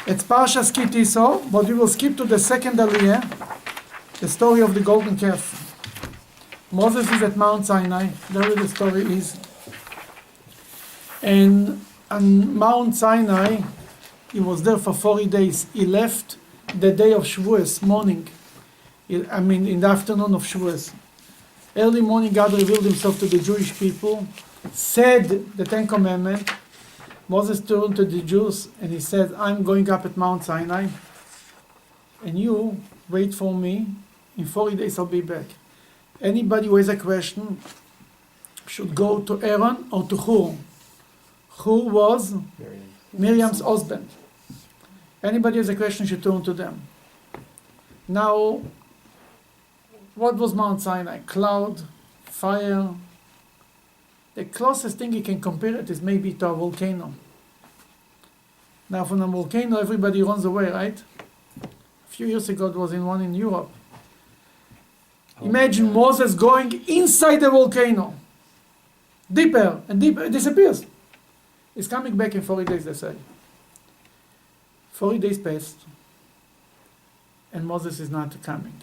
It's Parshat Ki Tisa, but we will skip to the second aliyah, the story of the golden calf. Moses is at Mount Sinai, there the story is. And on Mount Sinai, he was there for 40 days. He left the day of Shavuos morning, in the afternoon of Shavuos. Early morning, God revealed himself to the Jewish people, said the Ten Commandments. Moses turned to the Jews and he said, I'm going up at Mount Sinai, and you wait for me. In 40 days I'll be back. Anybody who has a question should go to Aaron or to Hur. Who was Miriam's husband. Anybody has a question should turn to them. Now, what was Mount Sinai? Cloud, fire. The closest thing you can compare it is maybe to a volcano. Now from a volcano everybody runs away, right? A few years ago there was one in Europe. Imagine Moses going inside the volcano. Deeper and deeper, it disappears. He's coming back in 40 days, they say. 40 days passed and Moses is not coming.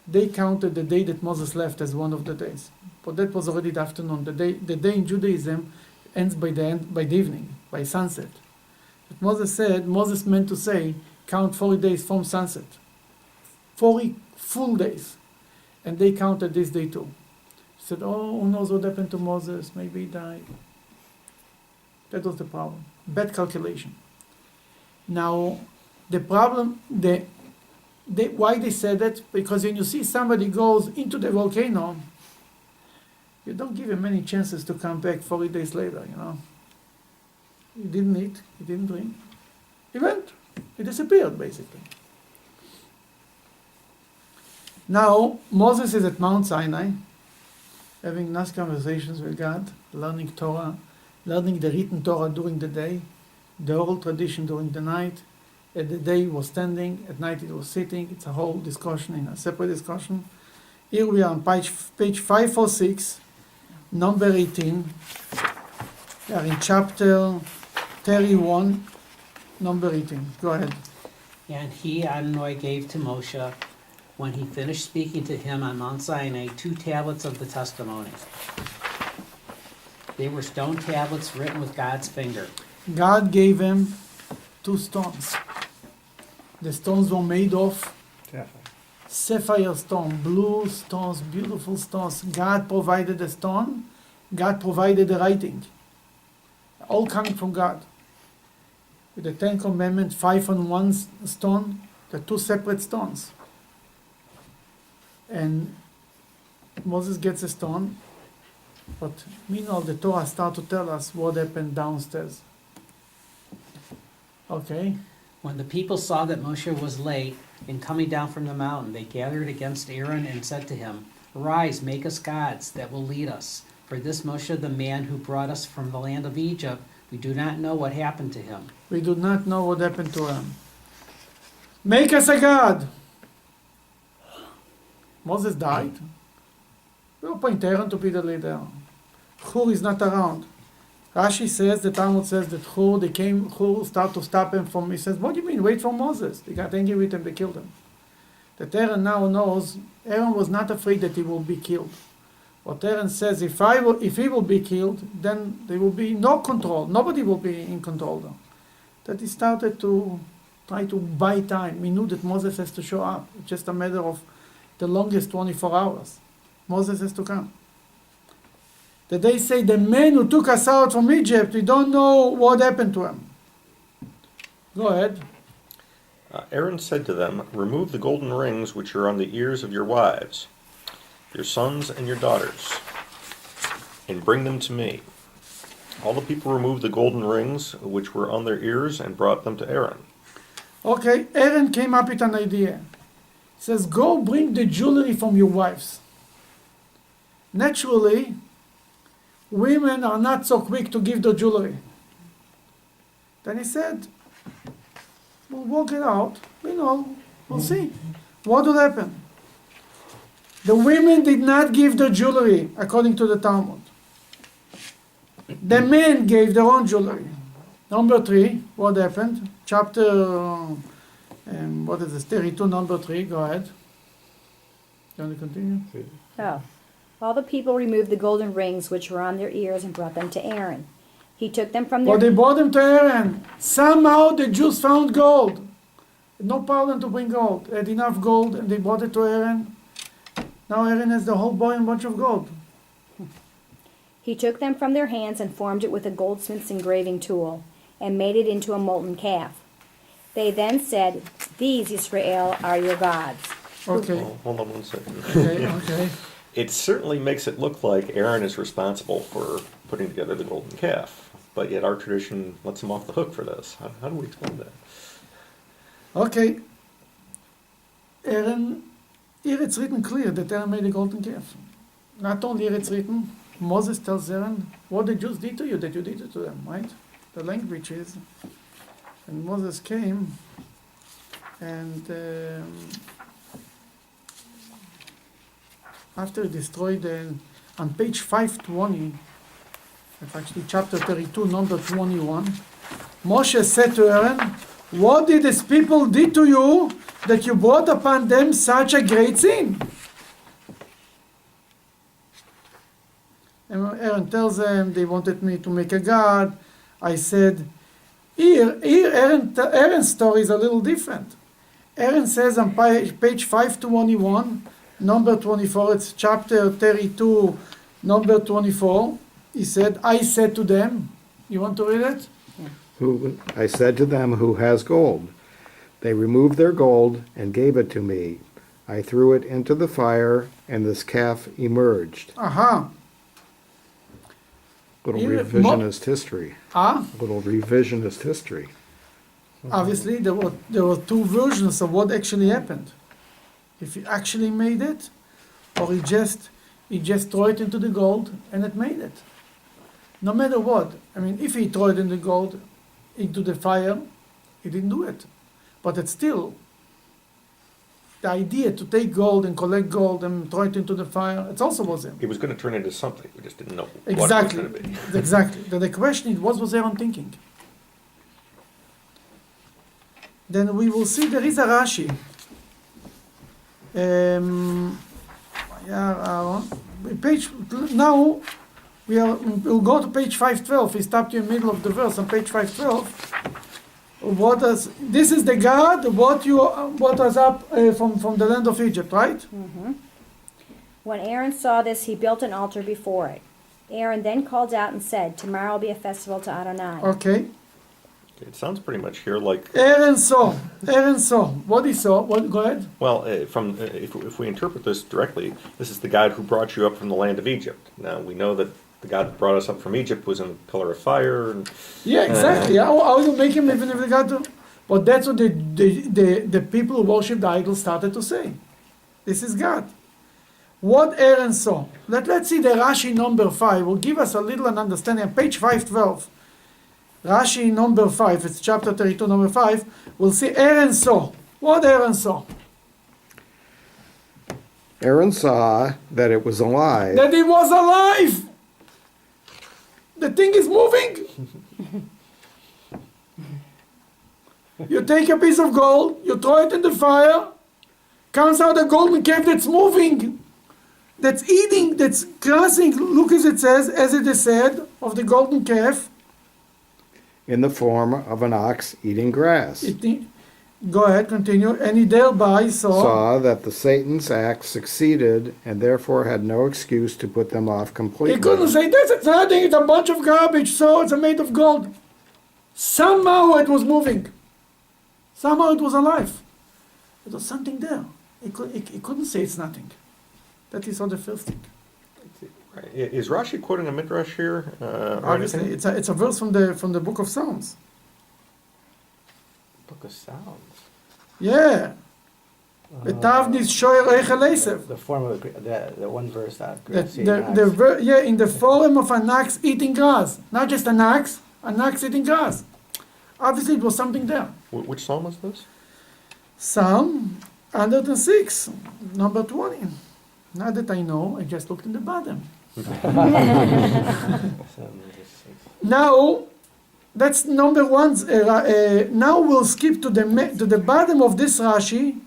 They counted the day that Moses left as one of the days. But that was already the afternoon. The day in Judaism ends by the evening, by sunset. But Moses meant to say, count 40 days from sunset. 40 full days. And they counted this day too. He said, oh, who knows what happened to Moses? Maybe he died. That was the problem. Bad calculation. Now, the problem, why they said that? Because when you see somebody goes into the volcano, you don't give him many chances to come back 40 days later, He didn't eat, he didn't drink. He went, he disappeared, basically. Now, Moses is at Mount Sinai, having nice conversations with God, learning Torah, learning the written Torah during the day, the oral tradition during the night. At the day he was standing, at night he was sitting. It's a whole discussion, in a separate discussion. Here we are on page 546, number 18. We are in chapter 31, number 18. Go ahead. And he, Adonai, gave to Moshe, when he finished speaking to him on Mount Sinai, 2 tablets of the testimony. They were stone tablets written with God's finger. God gave him 2 stones. The stones were made of sapphire stone, blue stones, beautiful stones. God provided the stone. God provided the writing. All coming from God. With the 10 Commandments, 5 on one stone, the 2 separate stones. And Moses gets a stone, but meanwhile the Torah starts to tell us what happened downstairs. Okay. When the people saw that Moshe was late in coming down from the mountain, they gathered against Aaron and said to him, Arise, make us gods that will lead us. For this Moshe, the man who brought us from the land of Egypt, we do not know what happened to him. We do not know what happened to him. Make us a god. Moses died. We'll appoint Aaron to be the leader. Hur is not around. Rashi says, the Talmud says that Hur started to stop him from, he says, what do you mean, wait for Moses? They got angry with him, they killed him. That Aaron now knows, Aaron was not afraid that he will be killed. What Aaron says, if he will be killed, then there will be no control, nobody will be in control though. That he started to try to buy time. He knew that Moses has to show up. It's just a matter of the longest 24 hours. Moses has to come. That they say the man who took us out from Egypt, we don't know what happened to him. Go ahead. Aaron said to them, Remove the golden rings which are on the ears of your wives, your sons and your daughters, and bring them to me. All the people removed the golden rings which were on their ears and brought them to Aaron. Okay, Aaron came up with an idea. He says, go bring the jewelry from your wives. Naturally, women are not so quick to give the jewelry. Then he said, we'll work it out. We'll see. What will happen? The women did not give the jewelry, according to the Talmud. The men gave their own jewelry. Number 3, what happened? Chapter, 32, number 3, go ahead. You want to continue? Oh. All the people removed the golden rings which were on their ears and brought them to Aaron. He took them from their... Well, they brought them to Aaron. Somehow the Jews found gold. No problem to bring gold. They had enough gold and they brought it to Aaron. Now Aaron has the whole boy and bunch of gold. He took them from their hands and formed it with a goldsmith's engraving tool and made it into a molten calf. They then said, "These, Israel, are your gods." Okay. Oh, hold on one second. Okay. It certainly makes it look like Aaron is responsible for putting together the golden calf, but yet our tradition lets him off the hook for this. How do we explain that? Okay. Aaron, here it's written clear that Aaron made a golden calf. Not only here it's written, Moses tells Aaron what the Jews did to you, that you did it to them, right? The language is, and Moses came and after he destroyed on page 520, it's actually chapter 32, number 21, Moshe said to Aaron, "What did these people did to you that you brought upon them such a great sin?" And Aaron tells them, they wanted me to make a god. I said, here Aaron's story is a little different. Aaron says on page 521, number 24, it's chapter 32, number 24, he said, "I said to them," you want to read it? I said to them, "Who has gold?" They removed their gold and gave it to me. I threw it into the fire, and this calf emerged. Aha. Little Here, revisionist history. Ah, Little revisionist history. obviously there were two versions of what actually happened. If he actually made it, or he just threw it into the gold and it made it. No matter what, I mean, if he threw it in the gold into the fire, he didn't do it. But it's still the idea to take gold and collect gold and throw it into the fire. It also was him. It was going to turn into something. We just didn't know Exactly. what it was going to be. Exactly. The question is, what was Aaron thinking? Then we will see there is a Rashi. Now we'll go to page 512. We stopped you in the middle of the verse on page 512. This is the God what was up from the land of Egypt, right? When Aaron saw this, he built an altar before it. Aaron then called out and said, "Tomorrow will be a festival to Adonai." Okay. It sounds pretty much here like, Aaron saw. What he saw. Go ahead. well, if we interpret this directly, this is the God who brought you up from the land of Egypt. Now, we know that the God that brought us up from Egypt was in a pillar of fire. And, Yeah, exactly. How you make him even if they got to? But that's what the people who worship the idol started to say. This is God. What Aaron saw. Let's see the Rashi number 5. Will give us a little understanding. On page 512. Rashi number 5. It's chapter 32, number 5. We'll see Aaron saw. What Aaron saw? Aaron saw that it was alive. That it was alive. The thing is moving. You take a piece of gold, you throw it in the fire, comes out a golden calf that's moving, that's eating, that's crossing. Look as it says, as it is said, of the golden calf. In the form of an ox eating grass. Go ahead, continue. And he thereby Saw that the Satan's act succeeded and therefore had no excuse to put them off completely. He couldn't say, this is nothing, it's a bunch of garbage, so it's made of gold. Somehow it was moving. Somehow it was alive. There was something there. He couldn't say it's nothing. That is the first thing. right. Is Rashi quoting a midrash here? Or Obviously, anything? it's a verse from the book of Psalms. Book of Sounds. Yeah. Betavnis shoyer echelesev. The form of the one verse that In the form of an ox eating grass. Not just an ox eating grass. Obviously, it was something there. Which psalm was this? Psalm 106, number 20. Not that I know, I just looked in the bottom. Now, That's number one. Now we'll skip to the bottom of this Rashi.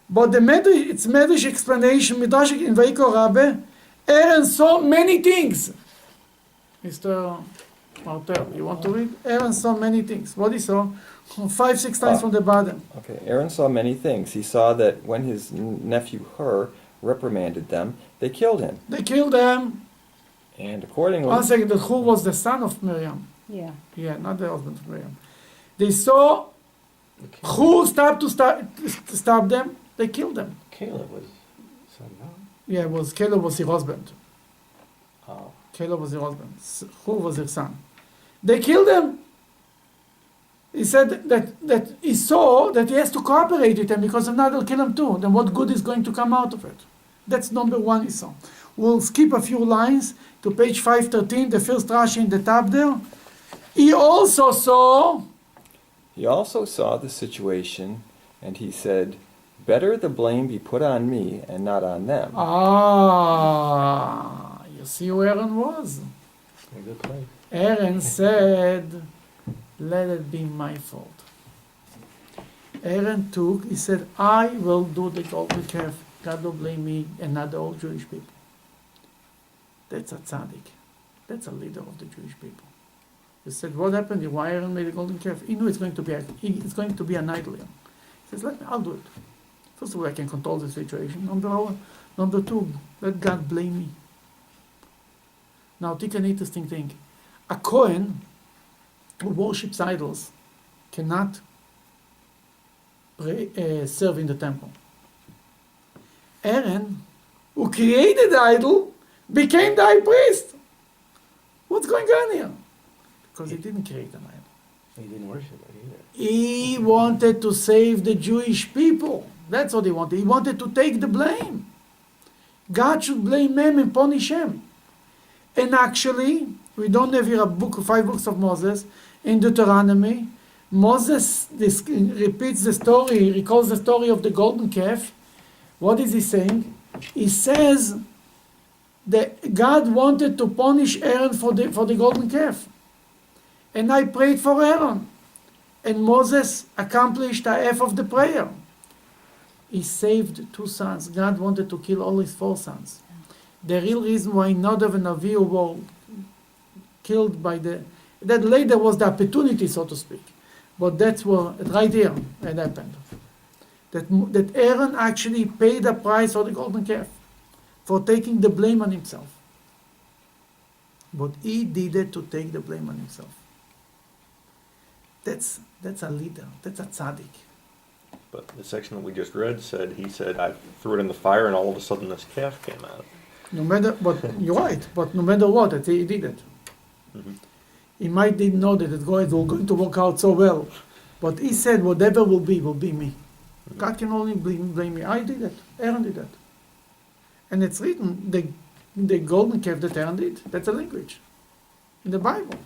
But it's Medrash explanation, Midrash in Vayikol Rabbe. Aaron saw many things. Mr. Martel, you want to read? Aaron saw many things. What he saw? 5-6 times from the bottom. Okay, Aaron saw many things. He saw that when his nephew Hur reprimanded them, they killed him. They killed them. And accordingly, One second, the Hur was the son of Miriam. Yeah. Yeah, not the husband of Miriam. They saw Hur to stop them. They killed them. Caleb was son, no? Yeah, Caleb was his husband. Oh. Caleb was his husband. Hur was their son. They killed him. He said that he saw that he has to cooperate with them because if not, they'll kill him too. Then what good is going to come out of it? That's number one he saw. We'll skip a few lines to page 513, the first Rashi in the top there. He also saw the situation, and he said, "Better the blame be put on me and not on them." you see who Aaron was. A good place. Aaron said, let it be my fault. Aaron he said, I will do the golden calf. God will blame me and not the old Jewish people. That's a tzaddik. That's a leader of the Jewish people. He said, what happened? Why Aaron made a golden calf? He knew it's going to be an idol. He says, I'll do it. First of all, I can control the situation. Number two, let God blame me. Now, take an interesting thing. A Kohen who worships idols cannot serve in the temple. Aaron, who created the idol, became the high priest. What's going on here? Because he didn't create an idol. He didn't worship it either. He wanted to save the Jewish people. That's what he wanted. He wanted to take the blame. God should blame him and punish him. And actually, we don't have here 5 books of Moses. In Deuteronomy, Moses repeats the story, he recalls the story of the golden calf. What is he saying? He says that God wanted to punish Aaron for the golden calf. And I prayed for Aaron. And Moses accomplished half of the prayer. He saved 2 sons. God wanted to kill all his 4 sons. The real reason why Nadav and Avihu were killed by that later was the opportunity, so to speak. But that's what, right here, it happened. That Aaron actually paid the price for the golden calf, for taking the blame on himself. But he did it to take the blame on himself. That's a leader. That's a tzaddik. But the section that we just read said, he said, I threw it in the fire and all of a sudden this calf came out. No matter, but you're right. But no matter what, he did it. Mm-hmm. He might didn't know that it was going to work out so well. But he said, whatever will be me. God can only blame me. I did it. Aaron did it. And it's written, the golden calf that Aaron did. That's a language in the Bible.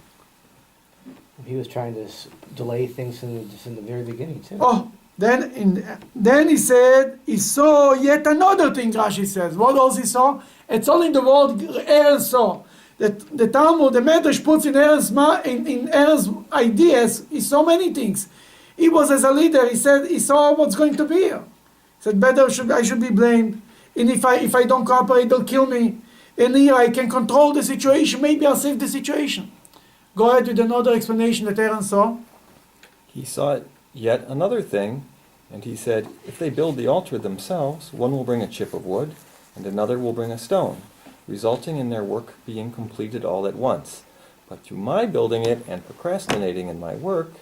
He was trying to delay things in the very beginning, too. Oh, then he said, he saw yet another thing, Rashi says. What else he saw? It's all in the word Aaron saw. That the Talmud, the Medrash puts in Aaron's ideas, he saw many things. He was as a leader, he said, he saw what's going to be here. He said, I should be blamed. And if I don't cooperate, they'll kill me. And here I can control the situation, maybe I'll save the situation. Go ahead with another explanation that Aaron saw. He saw yet another thing, and he said, if they build the altar themselves, one will bring a chip of wood, and another will bring a stone, resulting in their work being completed all at once. But to my building it and procrastinating in my work,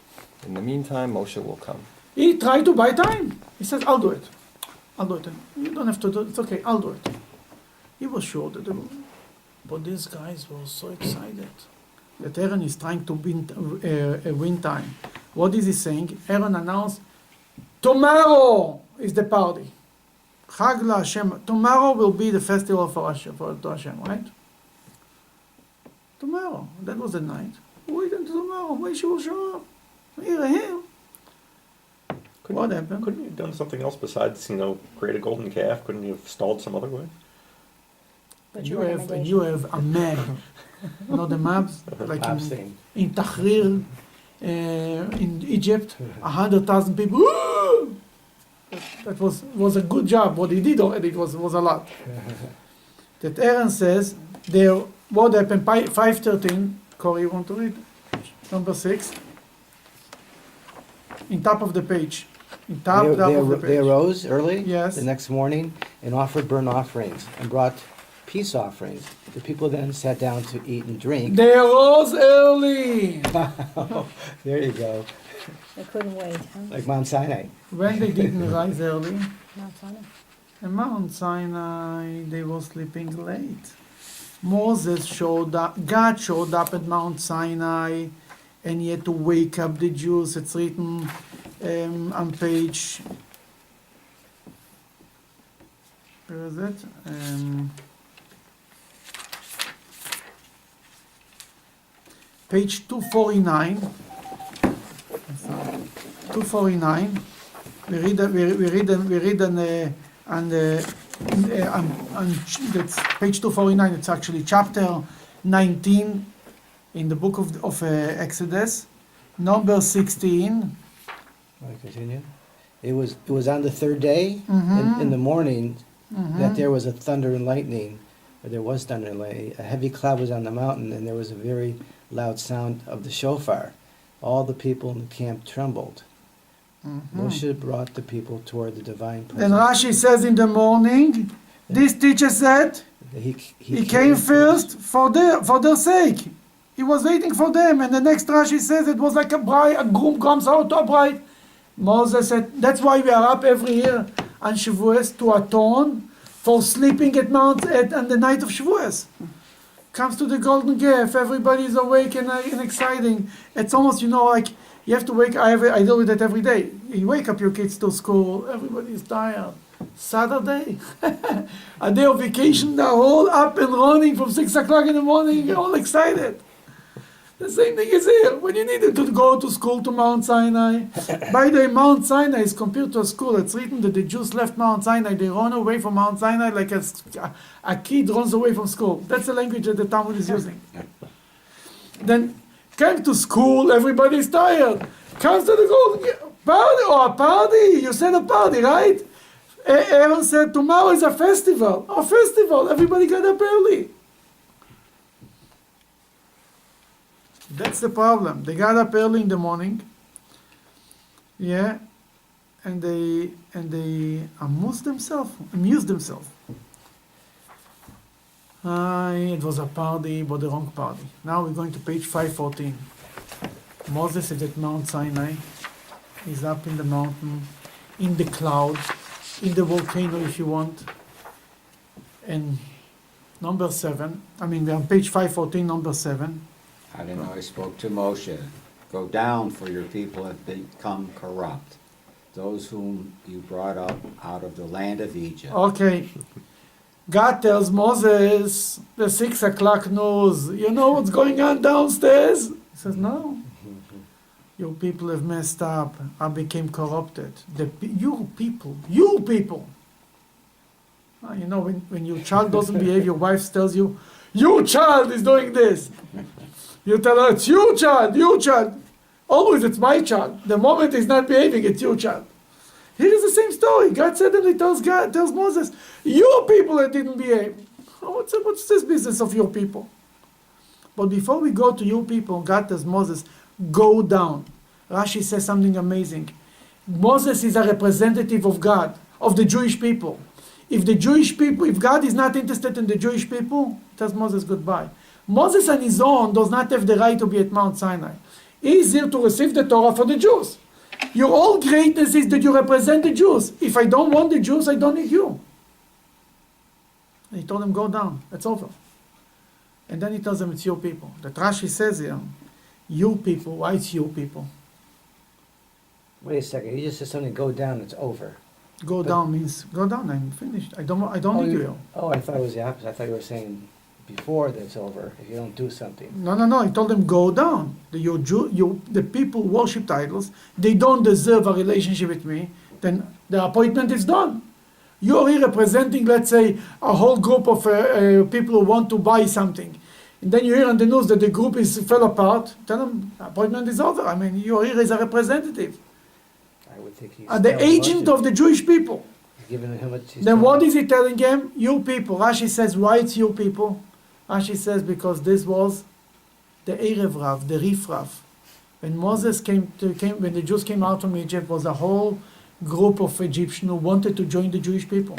in the meantime Moshe will come. He tried to buy time. He says, I'll do it. You don't have to do it. It's okay, I'll do it. He was sure that but these guys were so excited that Aaron is trying to win time. What is he saying? Aaron announced, tomorrow is the party. Chag LaHashem. Tomorrow will be the festival for Hashem, right? Tomorrow. That was the night. Wait until tomorrow. Moshe will show up. Here. What happened? Couldn't you have done something else besides, create a golden calf? Couldn't you have stalled some other way? And you have a man You know the maps, like I've in, seen. in Tahrir, in Egypt, 100,000 people. Woo! That was a good job. What he did already was a lot. That Aaron says there. What happened? 5:13. Corey, you want to read? Number 6. In top of the page. In top of the They page. arose early Yes. the next morning and offered burnt offerings and brought peace offerings. The people then sat down to eat and drink. They arose early. There you go. They couldn't wait, huh? Like Mount Sinai. When they didn't rise early, Mount Sinai. in Mount Sinai, they were sleeping late. Moses showed up, God showed up at Mount Sinai, and he had to wake up the Jews. It's written on page, where is it? Page 249. 249. We read on that's page 249. It's actually chapter 19 in the book of Exodus, number 16. Want to continue? It was on the third day in the morning that there was a thunder and lightning, or there was thunder and lightning. A heavy cloud was on the mountain, and there was a very loud sound of the shofar. All the people in the camp trembled. Moshe brought the people toward the divine Then presence. Rashi says in the morning, this teacher said he came first for their sake. He was waiting for them, and the next Rashi says it was like a groom comes out to a bride. Moses said, that's why we are up every year on Shavuos to atone for sleeping at on the night of Shavuos. Comes to the golden calf, everybody's awake and exciting. It's almost, like you have to wake. I deal with that every day. You wake up your kids to school, everybody's tired. Saturday, a day of vacation, they're all up and running from 6 o'clock in the morning, all excited. The same thing is here. When you needed to go to school to Mount Sinai. By the way, Mount Sinai is compared to a school. It's written that the Jews left Mount Sinai. They run away from Mount Sinai like a kid runs away from school. That's the language that the Talmud is using. Then came to school, everybody's tired. Comes to the golden party, a party. You said a party, right? Aaron said tomorrow is a festival. A festival. Everybody got up early. That's the problem. They got up early in the morning, and they amused themselves. It was a party, but the wrong party. Now we're going to page 514. Moses is at Mount Sinai. He's up in the mountain, in the cloud, in the volcano, if you want. And number 7. We're on page 514, number 7. Adonai spoke to Moshe, go down, for your people have become corrupt, those whom you brought up out of the land of Egypt. Okay. God tells Moses the 6 o'clock news. You know what's going on downstairs? He says, no. Your people have messed up. I became corrupted. You people. When your child doesn't behave, your wife tells you, your child is doing this. You tell her, it's your child. Always it's my child. The moment he's not behaving, it's your child. Here is the same story. God suddenly tells Moses, your people that didn't behave. What's this business of your people? But before we go to your people, God tells Moses, go down. Rashi says something amazing. Moses is a representative of God, of the Jewish people. If God is not interested in the Jewish people, tells Moses goodbye. Moses on his own does not have the right to be at Mount Sinai. He is here to receive the Torah for the Jews. Your whole greatness is that you represent the Jews. If I don't want the Jews, I don't need you. And he told them, go down. It's over. And then he tells them, it's your people. That Rashi says here, you people. Why it's you people? Wait a second. He just said something. Go down. It's over. Go down means go down. I'm finished. I don't need you. I thought it was the opposite. I thought you were saying before that's over if you don't do something. No. He told them go down. The people who worship idols. They don't deserve a relationship with me. Then the appointment is done. You're here representing, let's say, a whole group of people who want to buy something. and then you hear on the news that the group fell apart, tell them appointment is over. I mean, you're here as a representative, I would think he's the agent of the Jewish people. giving him a. Then what is he telling them? You people. Rashi says, why it's you people? Rashi says because this was the Erev Rav, the Rif Rav. When Moses when the Jews came out from Egypt, was a whole group of Egyptians who wanted to join the Jewish people.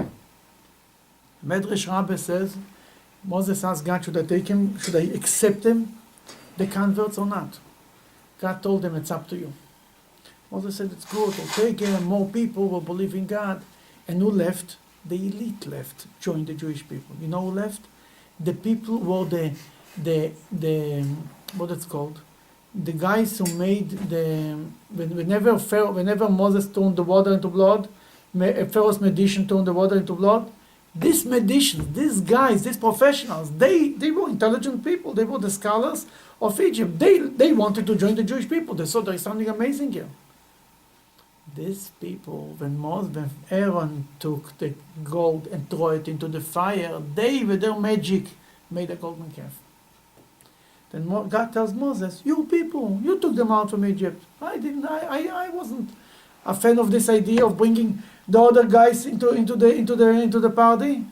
Medrash Rabbah says, Moses asked God, should I take him, should I accept him, the converts or not? God told him, it's up to you. Moses said, it's good, we'll take him, more people will believe in God. And who left? The elite left, joined the Jewish people. You know who left? The people were the what it's called? The guys who made whenever Moses turned the water into blood, Pharaoh's magician turned the water into blood. These magicians, these guys, these professionals, they were intelligent people. They were the scholars of Egypt. They wanted to join the Jewish people. They saw there is something amazing here. These people, when Aaron took the gold and threw it into the fire, they, with their magic, made a golden calf. Then God tells Moses, you people, you took them out from Egypt. I wasn't a fan of this idea of bringing the other guys into the party.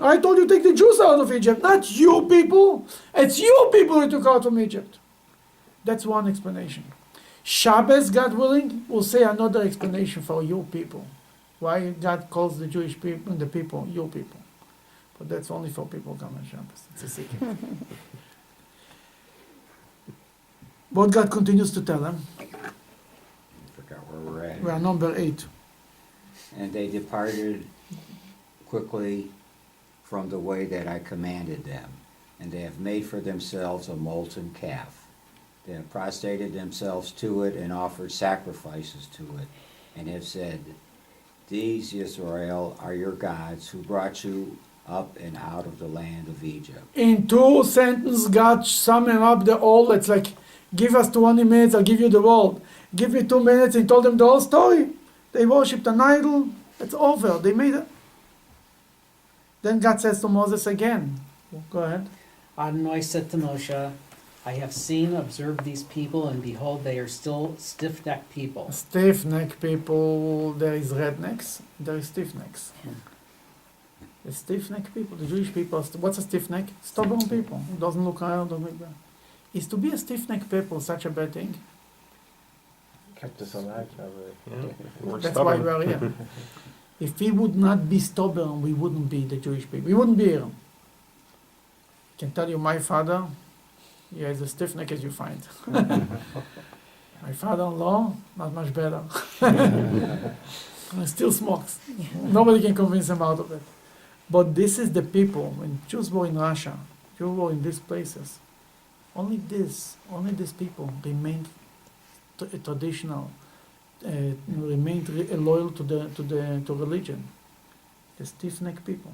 I told you take the Jews out of Egypt, not you people. It's you people who took out from Egypt. That's one explanation. Shabbos, God willing, will say another explanation for you people. Why God calls the Jewish people and the people you people. But that's only for people who come on Shabbos. It's a secret. What God continues to tell them. I forgot where we're at. We are number 8. And they departed quickly from the way that I commanded them, and they have made for themselves a molten calf. They have prostrated themselves to it and offered sacrifices to it, and have said, these, Israel, are your gods who brought you up and out of the land of Egypt. In 2 sentences, God summed up the whole. It's like, give us 20 minutes, I'll give you the world. Give me 2 minutes, and told them the whole story. They worshipped an idol. It's over. They made it. Then God says to Moses again. Go ahead. Adonai said to Moshe, I have seen, observed these people, and behold, they are still stiff-necked people. Stiff-necked people, there is rednecks, there is stiff-necks. The stiff-necked people, the Jewish people, what's a stiff-neck? Stubborn people, who doesn't look around, doesn't look back. Is to be a stiff-necked people such a bad thing? Kept us alive, We're That's stubborn. why we are here. If we would not be stubborn, we wouldn't be the Jewish people. We wouldn't be here. I can tell you, my father, he has a stiff neck as you find. My father-in-law, not much better. Still smokes. Nobody can convince him out of it. But this is the people, when Jews were in Russia, Jews were in these places, only these people remained traditional, remained loyal to religion. The stiff-necked people.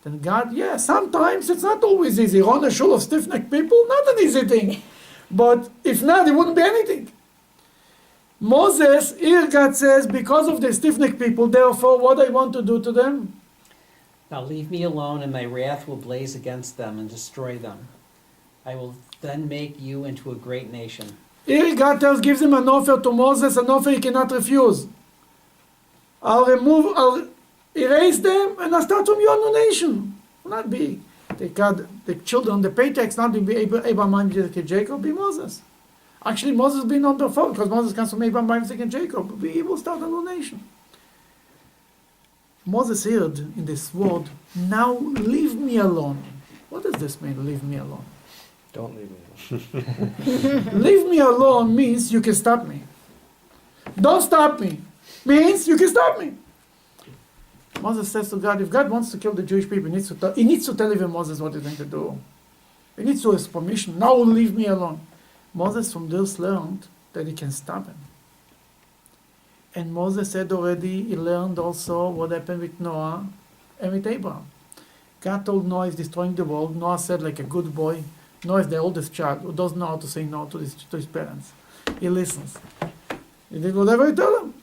Then God, sometimes it's not always easy. Run a shul of stiff-necked people, not an easy thing. But if not, it wouldn't be anything. Moses, here God says, because of the stiff-necked people, therefore, what I want to do to them? Now leave me alone, and my wrath will blaze against them and destroy them. I will then make you into a great nation. Here God gives him an offer to Moses, an offer he cannot refuse. I'll erase them, and I'll start from your new nation. Will not be the children, the paychecks, not be Abraham, Isaac, and Jacob, be Moses. Actually, Moses being on the phone, because Moses comes from Abraham, Isaac, and Jacob. He will start a new nation. Moses heard in this word, now leave me alone. What does this mean, leave me alone? Don't leave me alone. Leave me alone means you can stop me. Don't stop me means you can stop me. Moses says to God, if God wants to kill the Jewish people, he needs to tell even Moses what he's going to do. He needs to ask permission. Now leave me alone. Moses from this learned that he can stop him. And Moses said already, he learned also what happened with Noah and with Abraham. God told Noah he's destroying the world. Noah said like a good boy. Noah is the oldest child who doesn't know how to say no to his parents. He listens. He did whatever he told him.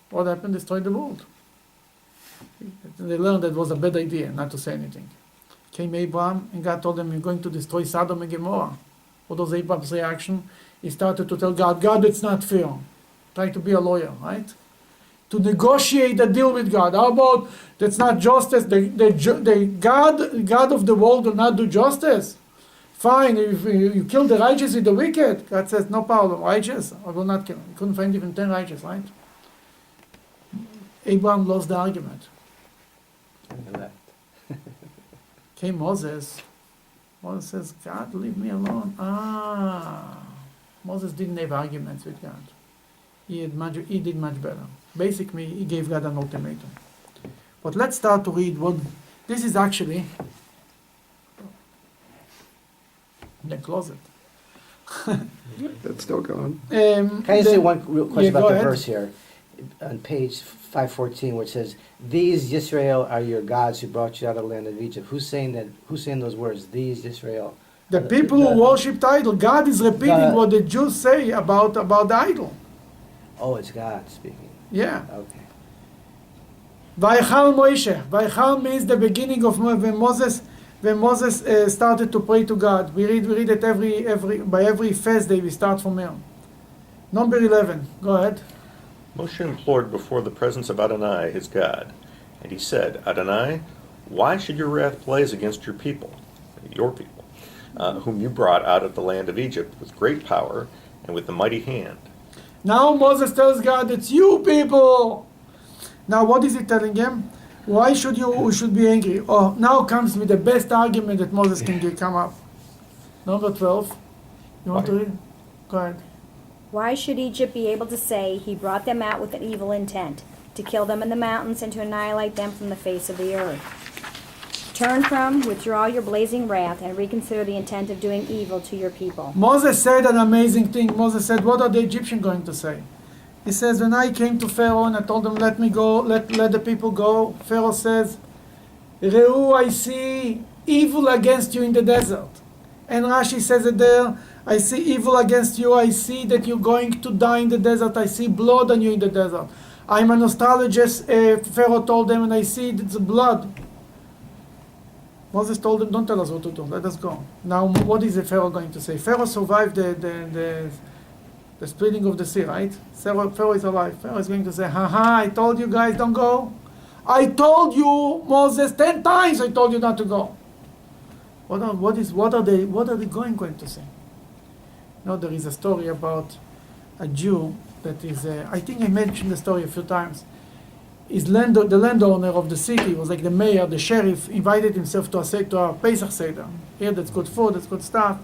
What happened? Destroyed the world. They learned that it was a bad idea not to say anything. Came Abraham, and God told him, you're going to destroy Sodom and Gomorrah. What was Abraham's reaction? He started to tell God, God, it's not fair. Try to be a lawyer, right? To negotiate a deal with God. How about that's not justice? The God of the world will not do justice. Fine, if you kill the righteous with the wicked. God says, no problem, righteous, I will not kill him. He couldn't find even 10 righteous, right? Abraham lost the argument. And left. Came Moses. Moses says, God, leave me alone. Moses didn't have arguments with God. He did much better. Basically, he gave God an ultimatum. But let's start to read what this is actually. The closet. That's still going. Can I say one real question go about the ahead. verse here? On page 514, where it says, "These Israel are your gods who brought you out of the land of Egypt." Who's saying that? Who's saying those words? These Israel. The people who worship the idol, God is repeating the- what the Jews say about the idol. Oh, it's God speaking. Yeah. Okay. Vaychal Moshe. Vaychal means the beginning of when Moses started to pray to God. We read it every fast day. We start from here. Number 11. Go ahead. Moshe implored before the presence of Adonai, his God, and he said, Adonai, why should your wrath blaze against your people, whom you brought out of the land of Egypt with great power and with a mighty hand? Now Moses tells God, it's you people. Now what is he telling him? Why should should be angry? Oh, now comes with the best argument that Moses can come up. Number 12. You want to read? Go ahead. Why should Egypt be able to say he brought them out with an evil intent, to kill them in the mountains and to annihilate them from the face of the earth? Turn from, withdraw your blazing wrath, and reconsider the intent of doing evil to your people. Moses said an amazing thing. Moses said, what are the Egyptians going to say? He says, when I came to Pharaoh and I told him, let me go, let the people go, Pharaoh says, Reu, I see evil against you in the desert. And Rashi says it there, I see evil against you, I see that you're going to die in the desert, I see blood on you in the desert. I'm an astrologist, Pharaoh told them, and I see it's blood. Moses told them, don't tell us what to do, let us go. Now, what is the Pharaoh going to say? Pharaoh survived the splitting of the sea, right? Pharaoh is alive. Pharaoh is going to say, I told you guys, don't go. I told you, Moses, 10 times I told you not to go. What are they going to say? No, there is a story about a Jew that is, I think I mentioned the story a few times. The landowner of the city was like the mayor, the sheriff, invited himself to a Pesach Seder. Here, that's good food, that's good stuff.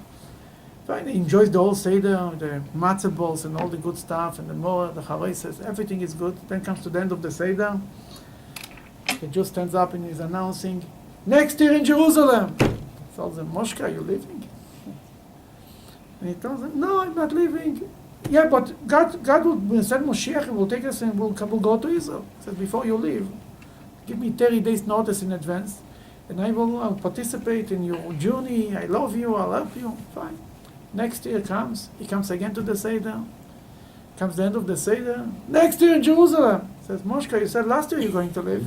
Fine, he enjoys the whole Seder, the matzah balls and all the good stuff, and the more, the chareses, everything is good. Then comes to the end of the Seder. The Jew stands up and is announcing, next year in Jerusalem. He tells them, Moshka, are you leaving? And he tells them, no, I'm not leaving. Yeah, but God will send Moshiach, He will take us and we'll go to Israel. He says, before you leave, give me 30 days notice in advance, and I'll participate in your journey. I love you, I'll help you. Fine. Next year comes, he comes again to the Seder. Comes the end of the Seder. Next year in Jerusalem. Says, Moshka, you said last year you're going to live.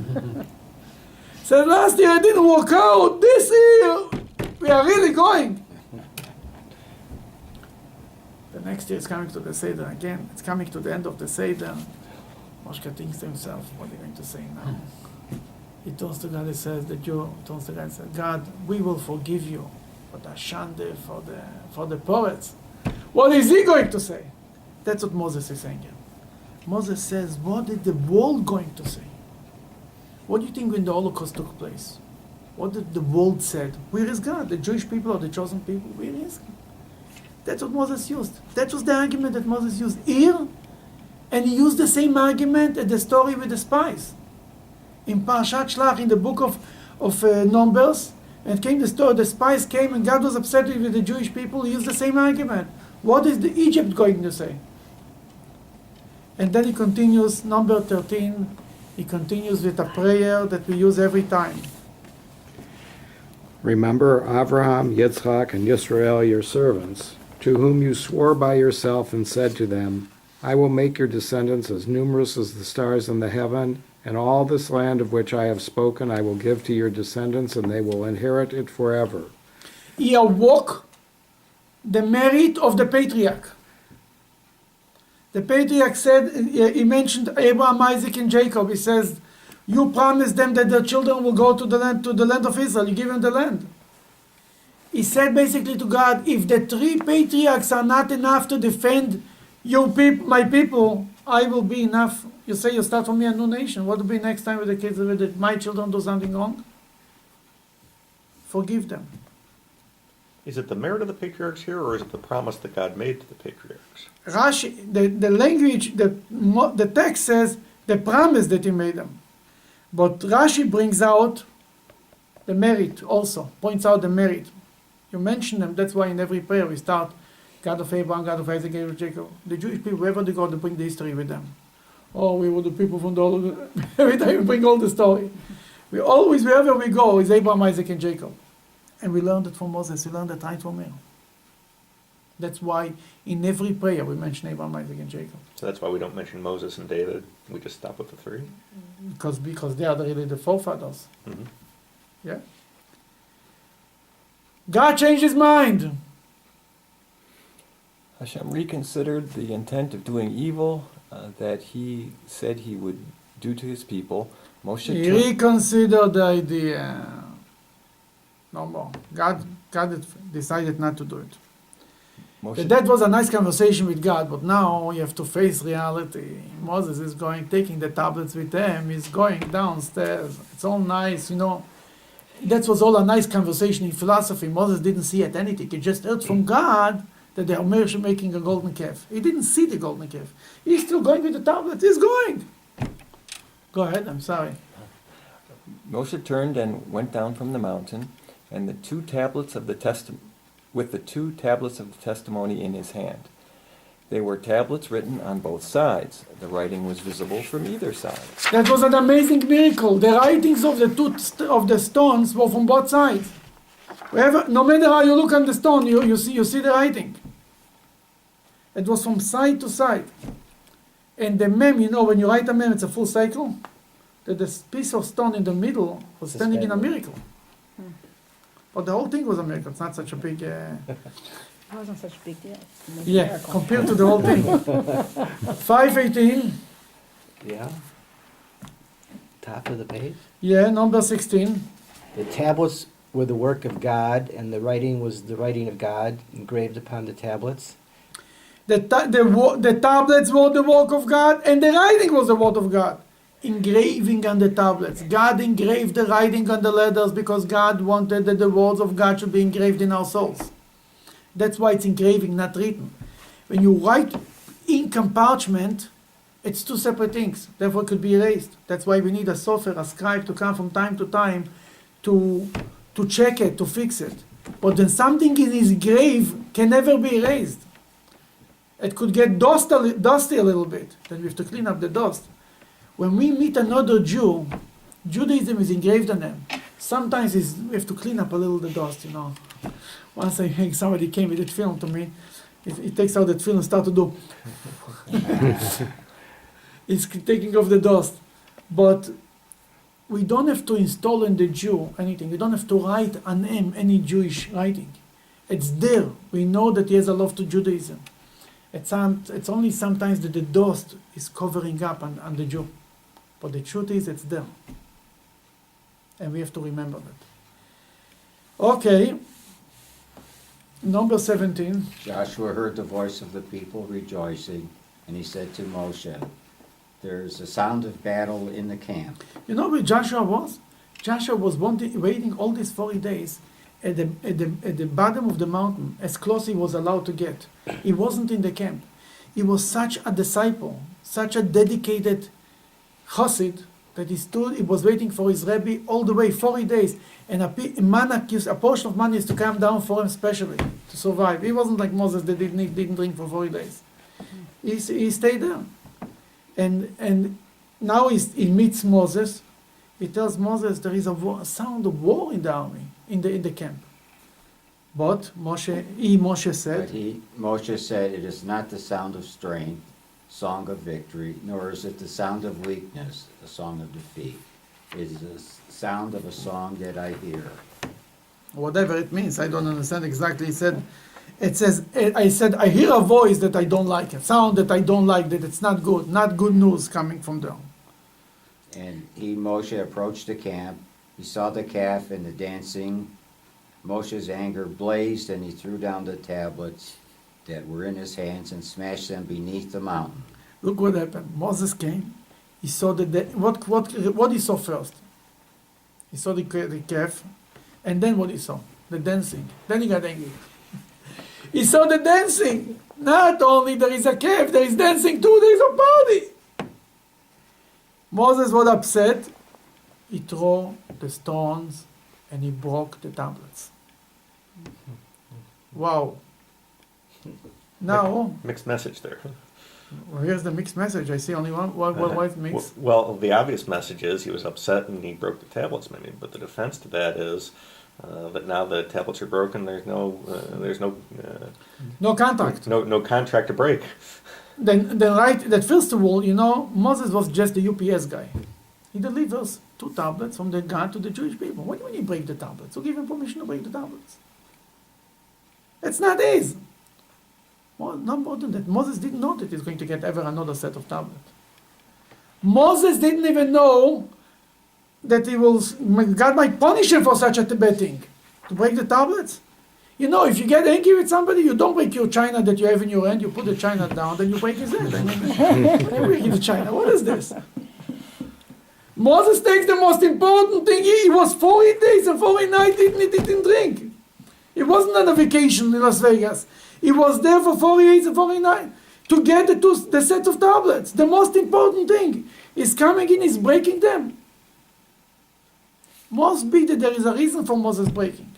Said, last year it didn't work out. This year, we are really going. The next year it's coming to the Seder again. It's coming to the end of the Seder. Moshka thinks to himself, what are you going to say now? He turns to God and says, the Jew turns to God and says, God, we will forgive you for the Shande, for the poets. What is he going to say? That's what Moses is saying here. Moses says, what is the world going to say? What do you think when the Holocaust took place? What did the world said? Where is God? The Jewish people are the chosen people. Where is He? That's what Moses used. That was the argument that Moses used here. And he used the same argument at the story with the spies. In Parshat Shlach, in the book of Numbers, and came the story, the spies came and God was upset with the Jewish people. He used the same argument. What is the Egypt going to say? And then he continues, number 13, he continues with a prayer that we use every time. Remember Abraham, Yitzchak, and Yisrael, your servants, to whom you swore by yourself and said to them, I will make your descendants as numerous as the stars in the heaven And all this land of which I have spoken I will give to your descendants, and they will inherit it forever. He awoke the merit of the patriarch. The patriarch said, he mentioned Abraham, Isaac, and Jacob. He says, you promised them that their children will go to the land of Israel. You give them the land. He said basically to God, if the three patriarchs are not enough to defend my people, I will be enough. You say you start for me a new nation. What will be next time with the kids, with my children do something wrong? Forgive them. Is it the merit of the patriarchs here, or is it the promise that God made to the patriarchs? Rashi, the language, the text says the promise that he made them. But Rashi brings out the merit also, points out the merit. You mention them, that's why in every prayer we start, God of Abraham, God of Isaac, God of Jacob. The Jewish people, wherever they go, they bring the history with them. Oh, we were the people from the every time we bring all the story. We always, wherever we go, is Abraham, Isaac, and Jacob. And we learned it from Moses, we learned it right from him. That's why in every prayer we mention Abraham, Isaac, and Jacob. So that's why we don't mention Moses and David. We just stop with the three. Because they are really the forefathers. Mm-hmm. Yeah. God changed his mind. Hashem reconsidered the intent of doing evil that he said he would do to his people. Moshe He took, reconsidered the idea. No more. God decided not to do it. Moshe, That was a nice conversation with God, but now you have to face reality. Moses is taking the tablets with him, he's going downstairs. It's all nice, That was all a nice conversation in philosophy. Moses didn't see it anything. He just heard from God that they are making a golden calf. He didn't see the golden calf. He's still going with the tablet. He's going. Go ahead, I'm sorry. Moshe turned and went down from the mountain, and with the 2 tablets of the testimony in his hand. They were tablets written on both sides. The writing was visible from either side. That was an amazing miracle. The writings of the stones were from both sides. No matter how you look on the stone, you see the writing. It was from side to side. And the mem, when you write a mem, it's a full cycle. That the piece of stone in the middle was standing in a miracle. But the whole thing was a miracle. It's not such a big... It wasn't such a big deal. Yeah, compared to the whole thing. 5:18. Yeah. Top of the page. Yeah, number 16. The tablets were the work of God, and the writing was the writing of God engraved upon the tablets. The tablets were the work of God, and the writing was the word of God. Engraving on the tablets. God engraved the writing on the letters because God wanted that the words of God should be engraved in our souls. That's why it's engraving, not written. When you write ink on parchment, it's 2 separate things. Therefore, it could be erased. That's why we need a sofer, a scribe, to come from time to time to check it, to fix it. But when something is engraved, can never be erased. It could get dusty a little bit. Then we have to clean up the dust. When we meet another Jew, Judaism is engraved on them. Sometimes we have to clean up a little the dust, Once somebody came with that film to me, he takes out that film and starts to do. It's taking off the dust. But we don't have to install in the Jew anything. We don't have to write on him any Jewish writing. It's there. We know that he has a love to Judaism. It's only sometimes that the dust is covering up on the Jew. But the truth is, it's there. And we have to remember that. Okay. Number 17. Joshua heard the voice of the people rejoicing, and he said to Moshe, "There's a sound of battle in the camp." You know where Joshua was? Joshua was waiting all these 40 days at the bottom of the mountain, as close he was allowed to get. He wasn't in the camp. He was such a disciple, such a dedicated chassid, that he was waiting for his Rebbe all the way, 40 days, and a portion of money is to come down for him specially, to survive. He wasn't like Moses that didn't drink for 40 days. He stayed there. And now he meets Moses. He tells Moses there is a sound of war in the army, in the camp. But Moshe said, Moshe said, "It is not the sound of song of victory, nor is it the sound of weakness, a song of defeat. It is the sound of a song that I hear. Whatever it means, I don't understand exactly. It says, I said, I hear a voice that I don't like, a sound that I don't like, that it's not good news coming from there. And Moshe, approached the camp. He saw the calf and the dancing. Moshe's anger blazed, and he threw down the tablets that were in his hands and smashed them beneath the mountain. Look what happened. Moses came. He saw what he saw first. He saw the calf, and then what he saw? The dancing. Then he got angry. He saw the dancing. Not only there is a calf, there is dancing too, there is a party. Moses was upset. He threw the stones and he broke the tablets. Wow. Now, Mixed message there. well, here's the mixed message. I see only one. What mixed? Well, the obvious message is he was upset and he broke the tablets, maybe. But the defense to that is that now the tablets are broken. There's no No contact. no contract to break. Then right, that first of all, Moses was just the UPS guy. He delivers 2 tablets from the God to the Jewish people. What do you mean he break the tablets? Who gave him permission to break the tablets? It's not his. Well, not more than that. Moses didn't know that he's going to get ever another set of tablets. Moses didn't even know that God might punish him for such a bad thing, to break the tablets. If you get angry with somebody, you don't break your china that you have in your hand, you put the china down, then you break his hand. I mean, you're breaking the china. What is this? Moses takes the most important thing. He was 40 days and 40 nights, he didn't drink. He wasn't on a vacation in Las Vegas. He was there for 40 days and 40 nights to get the set of tablets. The most important thing is coming in, is breaking them. Must be that there is a reason for Moses breaking.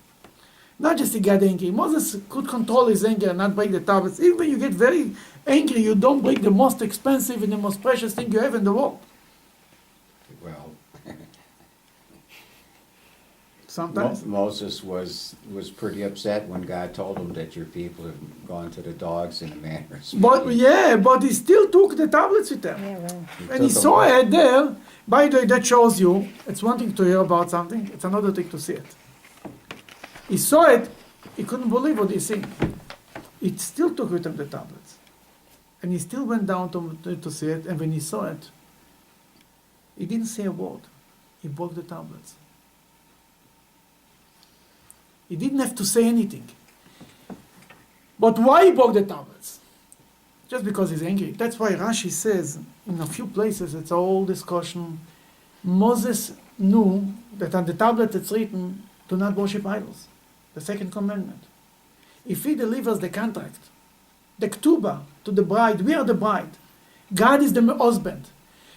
Not just he got angry. Moses could control his anger and not break the tablets. Even when you get very angry, you don't break the most expensive and the most precious thing you have in the world. Well, Sometimes. Moses was pretty upset when God told him that your people have gone to the dogs in a manner of speaking. But he still took the tablets with him. Yeah, right. And he saw it there. By the way, that shows you, it's one thing to hear about something, it's another thing to see it. He saw it, he couldn't believe what he's seeing. He still took with him the tablets. And he still went down to see it, and when he saw it, he didn't say a word. He broke the tablets. He didn't have to say anything. But why he broke the tablets? Just because he's angry. That's why Rashi says, in a few places, it's a whole discussion. Moses knew that on the tablet it's written, do not worship idols. The second commandment. If he delivers the contract, the ketubah to the bride, we are the bride. God is the husband.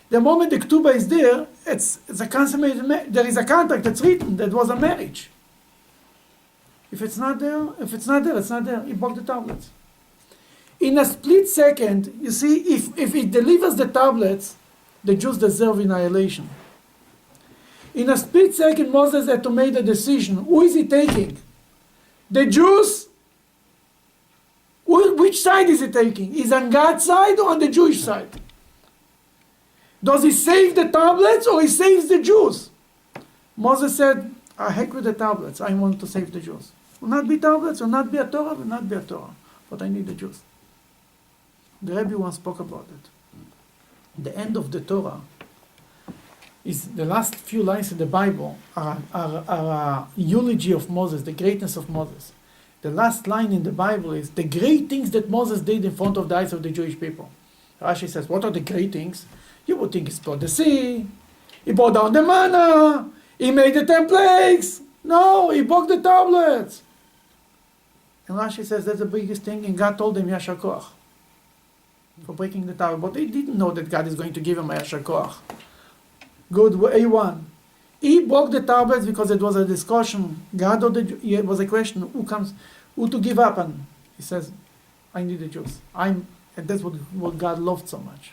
The moment the ketubah is there, it's a consummated there is a contract that's written that was a marriage. If it's not there, it's not there. He broke the tablets. In a split second, you see, if he delivers the tablets, the Jews deserve annihilation. In a split second, Moses had to make a decision. Who is he taking? The Jews? Which side is he taking? Is on God's side or on the Jewish side? Does he save the tablets or he saves the Jews? Moses said, heck with the tablets. I want to save the Jews. Will not be tablets, will not be a Torah, will not be a Torah. But I need the Jews. The Rebbe once spoke about it. The end of the Torah is the last few lines in the Bible are a eulogy of Moses, the greatness of Moses. The last line in the Bible is the great things that Moses did in front of the eyes of the Jewish people. Rashi says, what are the great things? You would think he split the sea, he brought down the manna, he made the 10 plagues. No, he broke the tablets. And Rashi says that's the biggest thing, and God told him, Yashar Koach, for breaking the tablet. But they didn't know that God is going to give him a Yashar Koach. Good, A1. He broke the tablets because it was a discussion. God or it was a question, who to give up on? He says, I need the Jews. And that's what God loved so much.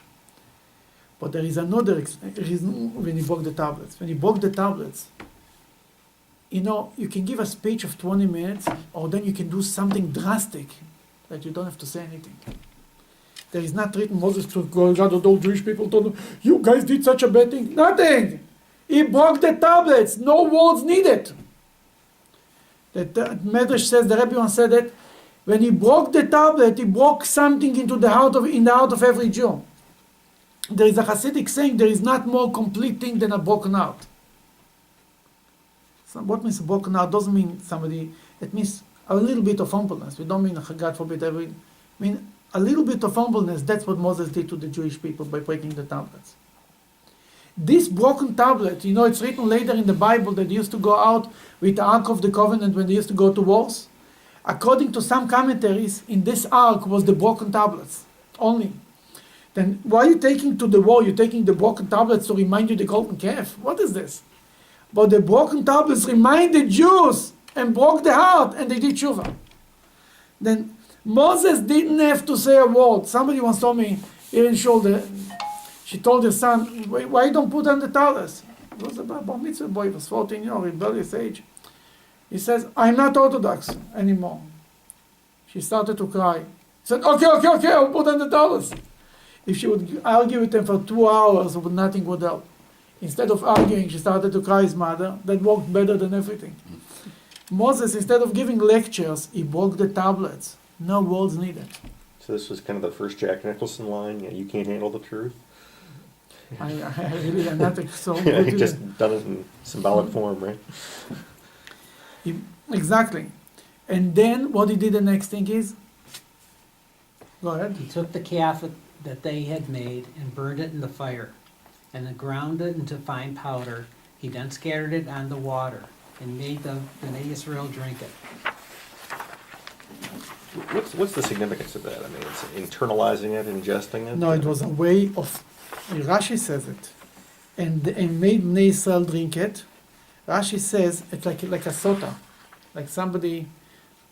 But there is another reason when he broke the tablets. When he broke the tablets, you can give a speech of 20 minutes, or then you can do something drastic that you don't have to say anything. There is not written Moses to go out of those Jewish people told him, you guys did such a bad thing. Nothing. He broke the tablets. No words needed. The Medrash says, the Rebbe once said that when he broke the tablet, he broke something in the heart of every Jew. There is a Hasidic saying, there is not more complete thing than a broken heart. So what means a broken heart doesn't mean somebody, it means a little bit of humbleness. We don't mean, God forbid, I mean a little bit of humbleness. That's what Moses did to the Jewish people by breaking the tablets. This broken tablet, it's written later in the Bible that they used to go out with the Ark of the Covenant when they used to go to wars. According to some commentaries, in this Ark was the broken tablets only. Then why are you taking to the war? You're taking the broken tablets to remind you the golden calf. What is this? But the broken tablets remind the Jews and broke the heart, and they did tshuva. Then Moses didn't have to say a word. Somebody once told me, here in shoulder, she told her son, why don't put on the talis? It was a bar mitzvah boy, he was 14 years old, rebellious age. He says, I'm not Orthodox anymore. She started to cry. He said, okay, I'll put on the talis. If she would argue with him for 2 hours, nothing would help. Instead of arguing, she started to cry his mother. That worked better than everything. Moses, instead of giving lectures, he broke the tablets. No words needed. So this was kind of the first Jack Nicholson line, you can't handle the truth? I really am not so Yeah, good. he just done it in symbolic form, right? Exactly. And then what he did the next thing is, go ahead. He took the calf that they had made and burned it in the fire, and then ground it into fine powder. He then scattered it on the water and made the Bnei Israel drink it. What's the significance of that? I mean, it's internalizing it, ingesting it? No, it was a way of, Rashi says it, and made Bnei Israel drink it. Rashi says it's like a sota, like somebody.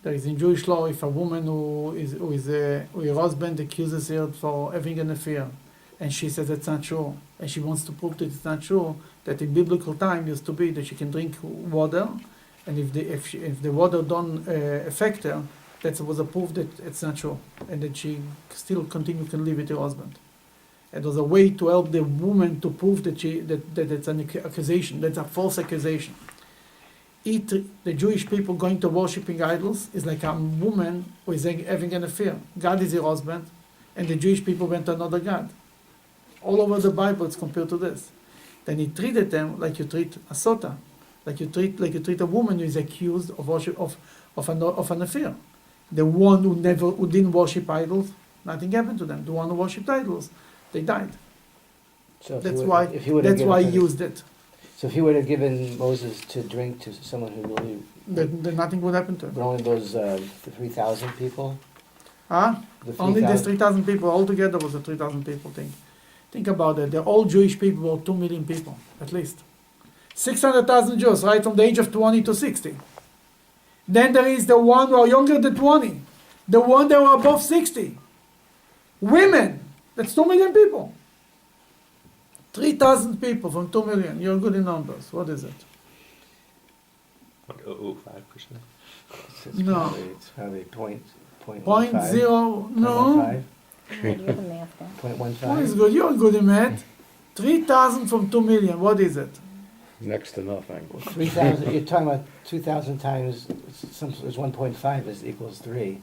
There is in Jewish law, if a woman who her husband accuses her for having an affair, and she says it's not true, and she wants to prove that it's not true, that in biblical time used to be that she can drink water, and if the water don't affect her, that was a proof that it's not true, and that she still can live with her husband. It was a way to help the woman to prove that it's an accusation, that's a false accusation. The Jewish people going to worshiping idols is like a woman who is having an affair. God is her husband, and the Jewish people went to another God. All over the Bible it's compared to this. Then he treated them like you treat a sota, like you treat a woman who is accused of worship of an affair. The one who didn't worship idols, nothing happened to them. The one who worshipped idols, they died. So That's why he used it. So if he would have given Moses to drink to someone who really, Then nothing would happen to him. but only those the 3,000 people, Huh? the Only there's 3,000. 3,000 people. Altogether was a 3,000 people thing. Think about it. The all Jewish people were 2 million people, at least. 600,000 Jews, right from the age of 20 to 60. Then there is the one who are younger than 20. The one that were above 60. Women. That's 2 million people. 3,000 people from 2 million. You're good in numbers. What is it? 0.005%. No. It's probably point 0.0, no. You're the math guy. 0.15. What is good? You're good in math. 3,000 from 2 million. What is it? Next to nothing. 3,000. You're talking about 2,000 times. It's 1.5 is equals 3.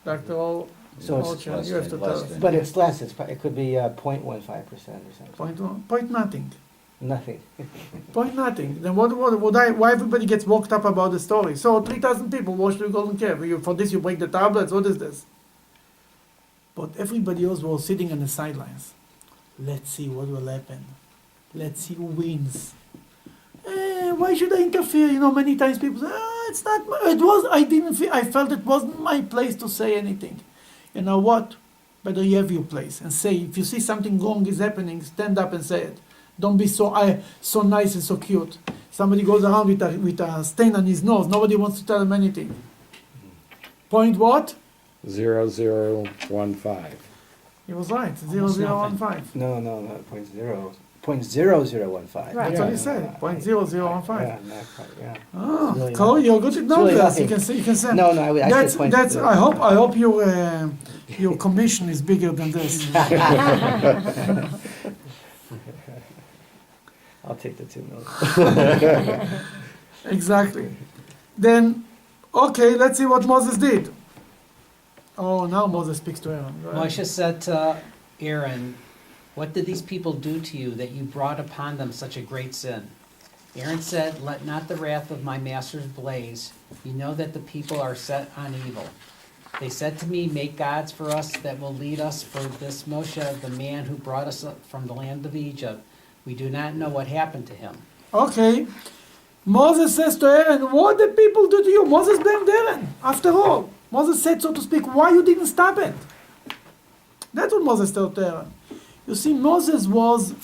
Dr. O. So it's Ocha, you have to tell us. But it's less. It could be 0.15% or something. Point nothing. Nothing. Point nothing. Then why everybody gets worked up about the story? So 3,000 people watched the golden calf. For this you break the tablets. What is this? But everybody else was sitting on the sidelines. Let's see what will happen. Let's see who wins. Why should I interfere? Many times people say, it's not. I felt it wasn't my place to say anything. You know what? Better you have your place and say, if you see something wrong is happening, stand up and say it. Don't be so nice and so cute. Somebody goes around with a stain on his nose. Nobody wants to tell him anything. Point what? 0015. He was right. Almost 0015. No, not 0.0. .0015. Right. That's what he said, .0015. Yeah, not quite, yeah. Oh, Really Corey, you're good at it's really numbers. You nothing. can say, you can say. No, I said That's, point that's, zero. I hope your commission is bigger than this. I'll take the 2 million. Exactly. Then, okay, let's see what Moses did. Oh, now Moses speaks to Aaron. Right? Moshe said to Aaron, "What did these people do to you that you brought upon them such a great sin?" Aaron said, "Let not the wrath of my masters blaze. You know that the people are set on evil. They said to me, 'Make gods for us that will lead us, for this Moshe, the man who brought us up from the land of Egypt. We do not know what happened to him.'" Okay. Moses says to Aaron, what did people do to you? Moses blamed Aaron. After all, Moses said, so to speak, why you didn't stop it? That's what Moses told Aaron. You see, Moses was,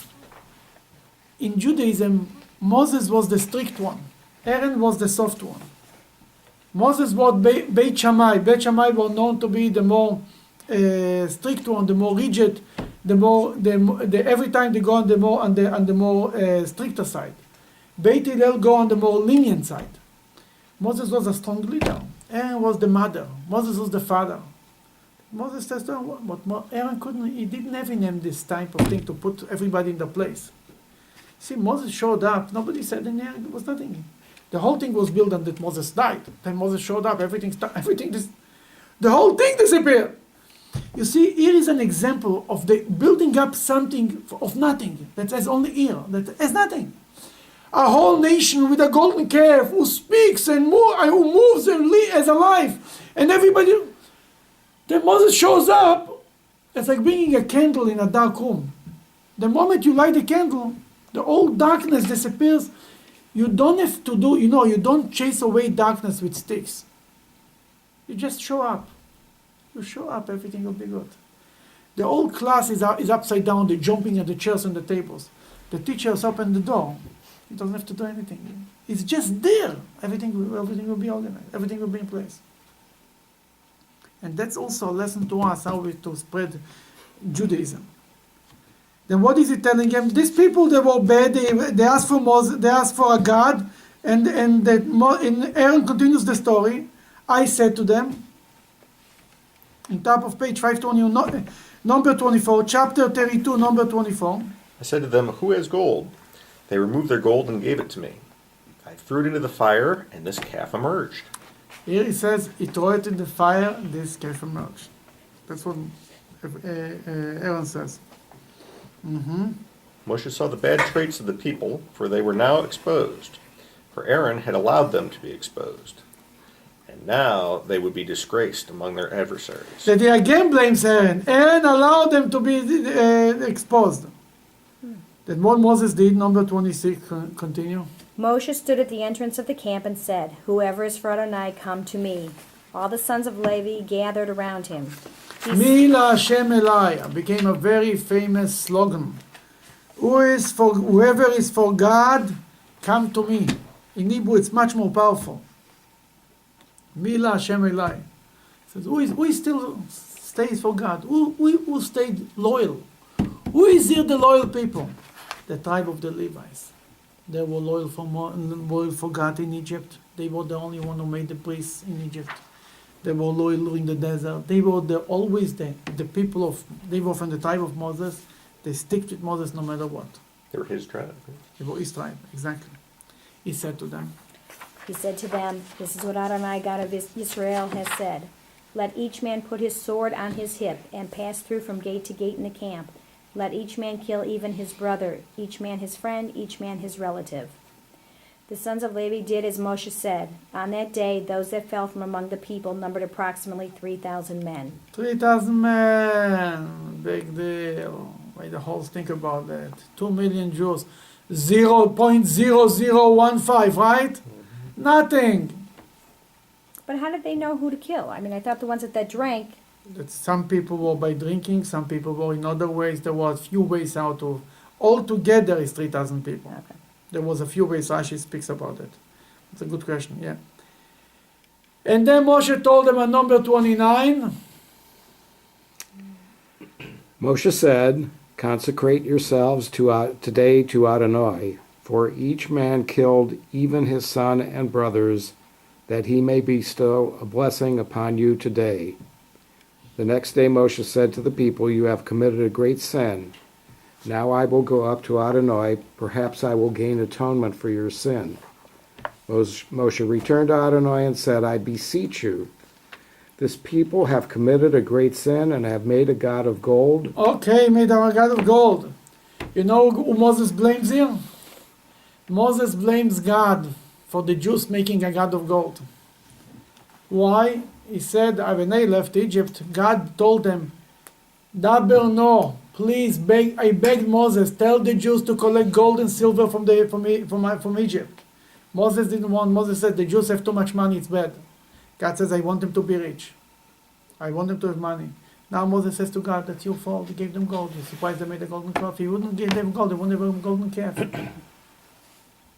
in Judaism, Moses was the strict one. Aaron was the soft one. Moses was Beit Shammai. Beit Shammai were known to be the more strict one, the more rigid, every time they go on the more stricter side. Beit Hillel go on the more lenient side. Moses was a strong leader. Aaron was the mother. Moses was the father. Moses says, no, but Aaron couldn't, he didn't have in him this type of thing to put everybody in the place. See, Moses showed up. Nobody said in there, there was nothing. The whole thing was built on that Moses died. Then Moses showed up, the whole thing disappeared. You see, here is an example of the building up something of nothing, that has only ear, that has nothing. A whole nation with a golden calf who speaks and who moves and as alive. And everybody, then Moses shows up, it's like bringing a candle in a dark room. The moment you light the candle, the whole darkness disappears. You don't have to do, you don't chase away darkness with sticks. You just show up. You show up, everything will be good. The whole class is upside down, they're jumping at the chairs and the tables. The teacher's open the door. He doesn't have to do anything. It's just there. Everything will be organized. Everything will be in place. And that's also a lesson to us, how to spread Judaism. Then what is he telling them? These people, they were bad. They asked for Moses. They asked for a God. And Aaron continues the story. I said to them, in top of page 520, number 24, chapter 32, number 24. I said to them, "Who has gold?" They removed their gold and gave it to me. I threw it into the fire, and this calf emerged. Here he says, he threw it in the fire, this calf emerged. That's what Aaron says. Moshe saw the bad traits of the people, for they were now exposed. For Aaron had allowed them to be exposed. And now they would be disgraced among their adversaries. That he again blames Aaron. Aaron allowed them to be exposed. Then what Moses did, number 26, continue. Moshe stood at the entrance of the camp and said, "Whoever is for Adonai, come to me." All the sons of Levi gathered around him. Mila Hashem Elai became a very famous slogan. Whoever is for God, come to me. In Hebrew, it's much more powerful. Mila Hashem Elai. Says, who still stays for God? Who stayed loyal? Who is here the loyal people? The tribe of the Levites. They were loyal for God in Egypt. They were the only one who made the priests in Egypt. They were loyal in the desert. They were always the people they were from the tribe of Moses. They stick with Moses no matter what. They were his tribe. They were his tribe, exactly. He said to them, "This is what Adonai, God of Israel, has said. Let each man put his sword on his hip and pass through from gate to gate in the camp. Let each man kill even his brother, each man his friend, each man his relative." The sons of Levi did as Moshe said. On that day, those that fell from among the people numbered approximately 3,000 men. 3,000 men, big deal. Why the whole think about that? 2 million Jews, 0.0015, right? Nothing. But how did they know who to kill? I mean, I thought the ones that drank. That some people were by drinking, some people were in other ways. There were a few ways out of. Altogether is 3,000 people. Okay. There was a few ways. Rashi speaks about it. It's a good question, yeah. And then Moshe told them on number 29. Moshe said, Consecrate yourselves today to Adonai, for each man killed even his son and brothers, that he may bestow a blessing upon you today. The next day Moshe said to the people, you have committed a great sin. Now I will go up to Adonai, perhaps I will gain atonement for your sin. Moshe returned to Adonai and said, I beseech you, this people have committed a great sin and have made a god of gold. Okay, made our God of gold. You know who Moses blames here? Moses blames God for the Jews making a god of gold. Why? He said, when they left Egypt, God told them, Daber no, please, I begged Moses, tell the Jews to collect gold and silver from Egypt. Moses didn't want. Moses said, the Jews have too much money, it's bad. God says, I want them to be rich. I want them to have money. Now Moses says to God, that's your fault. He gave them gold. You're surprised they made a golden calf. He wouldn't give them gold. They wouldn't have a golden calf.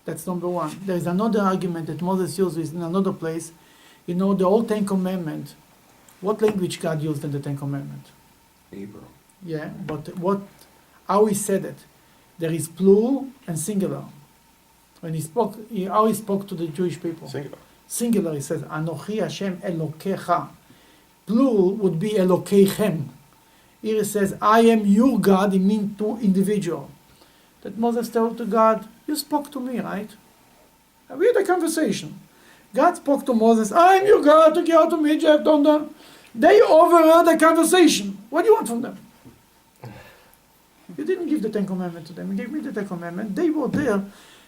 That's number one. There is another argument that Moses uses in another place. You know, the old Ten Commandments. What language God used in the Ten Commandments? Hebrew. Yeah, but how he said it? There is plural and singular. When how he spoke to the Jewish people. Singular. Singular, he says, Anochi Hashem Elokecha. Plural would be Elokeichem. Here he says, I am your God, it means two individual. That Moses told to God, you spoke to me, right? And we had a conversation. God spoke to Moses, I am your God, took you out of Egypt. They overheard the conversation. What do you want from them? You didn't give the Ten Commandments to them. You gave me the Ten Commandments. They were there.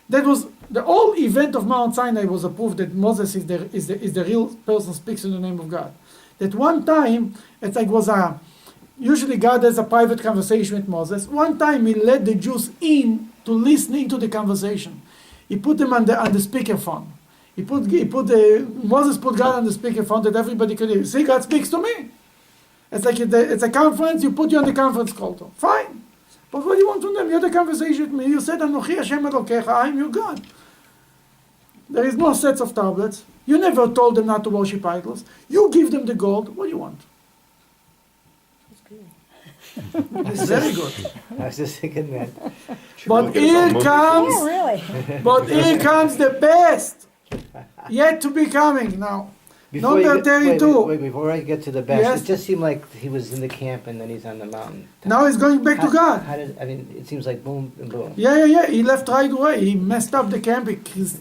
That was the whole event of Mount Sinai was a proof that Moses is the real person speaks in the name of God. That one time, it's like usually God has a private conversation with Moses. One time he led the Jews in to listening to the conversation. He put them on the speakerphone. Moses put God on the speakerphone that everybody could hear. See, God speaks to me. It's like it's a conference, you put you on the conference call. Fine. But what do you want from them? You had a conversation with me. You said, Anochi Hashem Elokecha, I am your God. There is no sets of tablets. You never told them not to worship idols. You give them the gold. What do you want? It's very good. I was just thinking that. But here comes, Yeah, really. but here comes the best yet to be coming now. Number 32. Wait, before I get to the best, Yes. it just seemed like he was in the camp and then he's on the mountain. Now he's going back to God. It seems like boom and boom. Yeah. He left right away. He messed up the camp.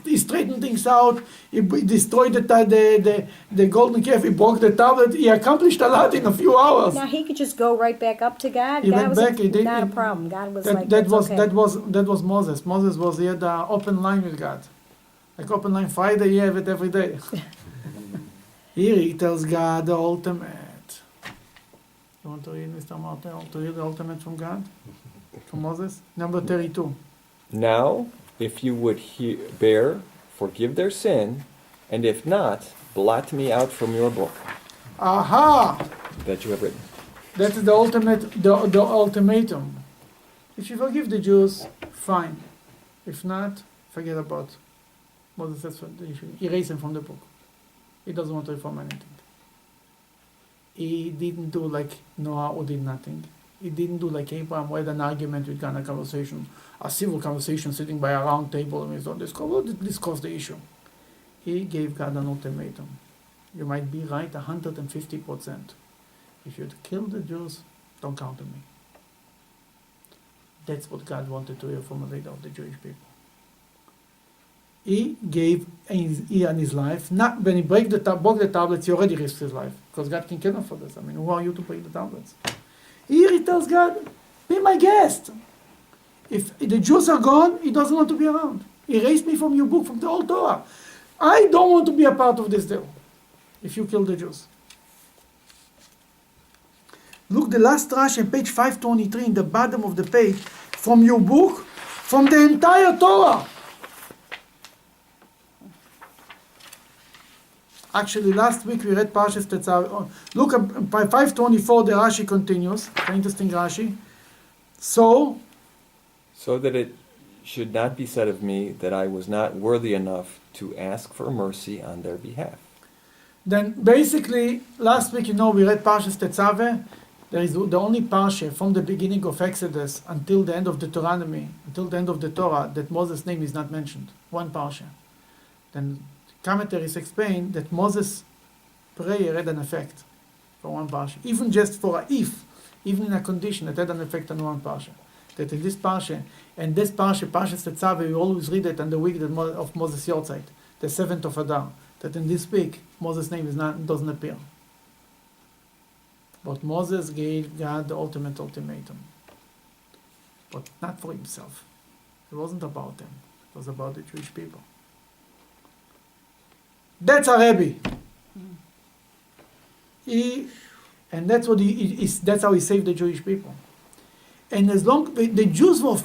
He straightened things out. He destroyed the golden calf. He broke the tablet. He accomplished a lot in a few hours. Now he could just go right back up to God. He God went was back, he did- not a he- problem. God was That, like, that "That's was okay." that was Moses. He had an open line with God. Like open line Friday, you have it every day. Here he tells God the ultimate. You want to read Mr. Martin? To read the ultimate from God? From Moses? Number 32. Now, if you would forgive their sin, and if not, blot me out from your book Aha! that you have written. That is the ultimatum. If you forgive the Jews, fine. If not, forget about it. Moses says you should erase him from the book. He doesn't want to reform anything. He didn't do like Noah who did nothing. He didn't do like Abraham who had an argument with God, a conversation, a civil conversation sitting by a round table and he's on discuss the issue. He gave God an ultimatum. You might be right 150%. If you'd kill the Jews, don't count on me. That's what God wanted to hear from a leader of the Jewish people. He gave in his life, not when he broke the tablets, he already risked his life, because God can kill him for this. I mean, who are you to break the tablets? Here he tells God, be my guest. If the Jews are gone, he doesn't want to be around. Erase me from your book, from the old Torah. I don't want to be a part of this deal, if you kill the Jews. Look, the last Rashi on page 523, in the bottom of the page, from your book, from the entire Torah. Actually, last week we read Parshas Tetzaveh. Look at by 524, the Rashi continues. Very interesting Rashi. So that it should not be said of me that I was not worthy enough to ask for mercy on their behalf. then basically, last week, we read Parshas Tetzaveh. There is the only parsha from the beginning of Exodus until the end of Deuteronomy, until the end of the Torah, that Moses' name is not mentioned. One parsha. Then commentaries explain that Moses' prayer had an effect for one parsha, even just for a if, even in a condition, it had an effect on one parsha. That in this parsha, and this parsha, Parshat Tetzaveh, we always read it on the week of Moses' Yortzeit, the 7th of Adar. That in this week, Moses' name doesn't appear. But Moses gave God the ultimatum. But not for himself. It wasn't about him. It was about the Jewish people. That's a Rebbe. And that's what that's how he saved the Jewish people. And as long the Jews were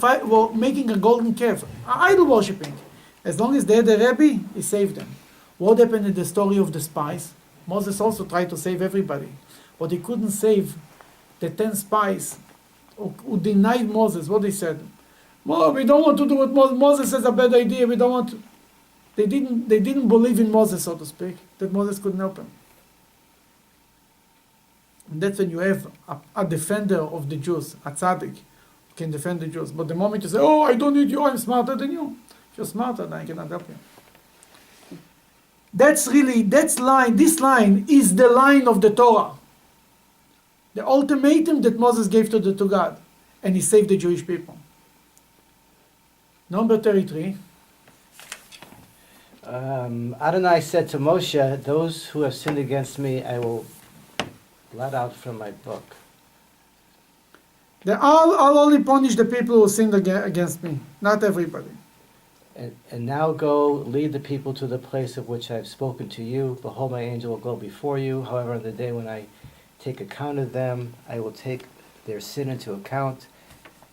making a golden calf, idol worshipping, as long as they had a Rebbe, he saved them. What happened in the story of the spies? Moses also tried to save everybody, but he couldn't save the 10 spies who denied Moses. What they said? Well, we don't want to do what Moses has a bad idea. We don't want to. They didn't believe in Moses, so to speak, that Moses couldn't help him. And that's when you have a defender of the Jews, a tzaddik, who can defend the Jews. But the moment you say, oh, I don't need you, I'm smarter than you. If you're smarter, then I cannot help you. This line is the line of the Torah. The ultimatum that Moses gave to God. And he saved the Jewish people. Number 33. Adonai said to Moshe, those who have sinned against me, I will blot out from my book. I'll only punish the people who sinned against me, not everybody. And now go, lead the people to the place of which I have spoken to you. Behold, my angel will go before you. However, on the day when I take account of them, I will take their sin into account.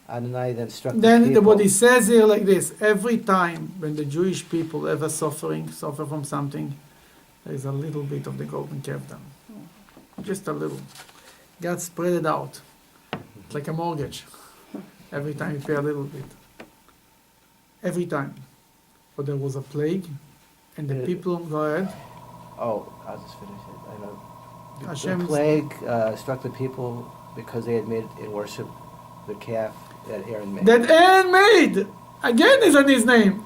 Adonai then struck the people. Then what he says here like this, every time when the Jewish people ever suffer from something, there is a little bit of the golden calf down. Just a little. God spread it out. It's like a mortgage. Every time you pay a little bit. Every time. But there was a plague, and the people, go ahead. Oh, I'll just finish it. I know. Hashem, the plague struck the people because they had made in worship the calf that Aaron made. That Aaron made! Again is in his name.